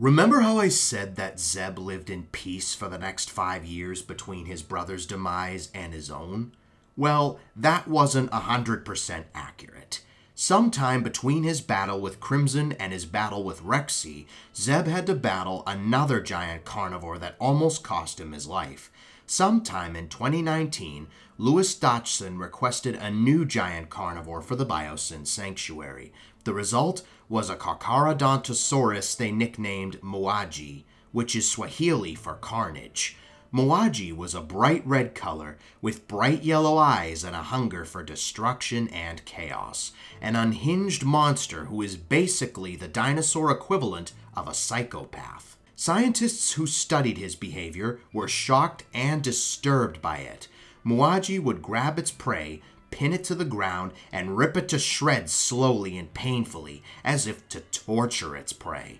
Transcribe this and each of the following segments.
Remember how I said that Zeb lived in peace for the next 5 years between his brother's demise and his own? Well, that wasn't 100% accurate. Sometime between his battle with Crimson and his battle with Rexy, Zeb had to battle another giant carnivore that almost cost him his life. Sometime in 2019, Louis Dachshund requested a new giant carnivore for the Biosyn Sanctuary. The result was a Carcharodontosaurus they nicknamed Muaji, which is Swahili for carnage. Muaji was a bright red color with bright yellow eyes and a hunger for destruction and chaos. An unhinged monster who is basically the dinosaur equivalent of a psychopath. Scientists who studied his behavior were shocked and disturbed by it. Muaji would grab its prey, pin it to the ground, and rip it to shreds slowly and painfully, as if to torture its prey.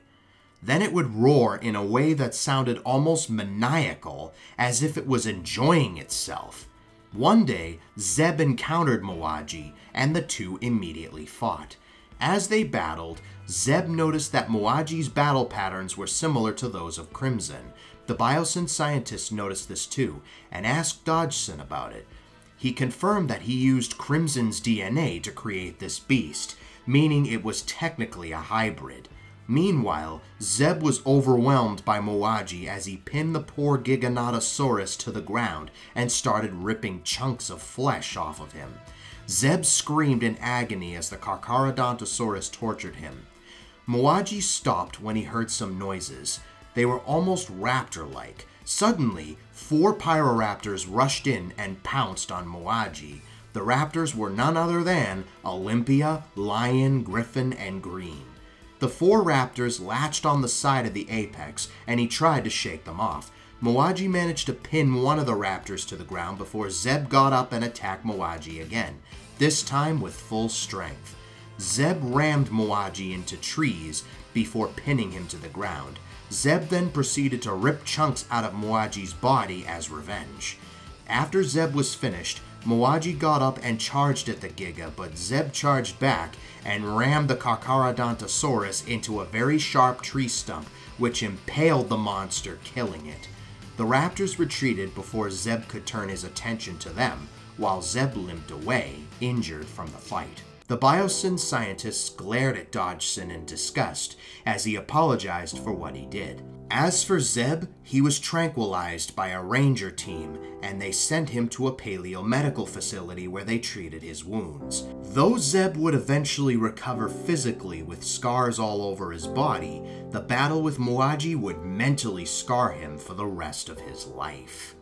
Then it would roar in a way that sounded almost maniacal, as if it was enjoying itself. One day, Zeb encountered Muaji, and the two immediately fought. As they battled, Zeb noticed that Muaji's battle patterns were similar to those of Crimson. The Biosyn scientists noticed this too, and asked Dodgson about it. He confirmed that he used Crimson's DNA to create this beast, meaning it was technically a hybrid. Meanwhile, Zeb was overwhelmed by Muaji as he pinned the poor Giganotosaurus to the ground and started ripping chunks of flesh off of him. Zeb screamed in agony as the Carcharodontosaurus tortured him. Muaji stopped when he heard some noises. They were almost raptor-like. Suddenly, 4 pyroraptors rushed in and pounced on Muaji. The raptors were none other than Olympia, Lion, Griffin, and Green. The 4 raptors latched on the side of the apex, and he tried to shake them off. Muaji managed to pin one of the raptors to the ground before Zeb got up and attacked Muaji again, this time with full strength. Zeb rammed Muaji into trees before pinning him to the ground. Zeb then proceeded to rip chunks out of Muaji's body as revenge. After Zeb was finished, Muaji got up and charged at the Giga, but Zeb charged back and rammed the Carcharodontosaurus into a very sharp tree stump, which impaled the monster, killing it. The raptors retreated before Zeb could turn his attention to them, while Zeb limped away, injured from the fight. The Biosyn scientists glared at Dodgson in disgust as he apologized for what he did. As for Zeb, he was tranquilized by a ranger team, and they sent him to a paleomedical facility where they treated his wounds. Though Zeb would eventually recover physically with scars all over his body, the battle with Muaji would mentally scar him for the rest of his life.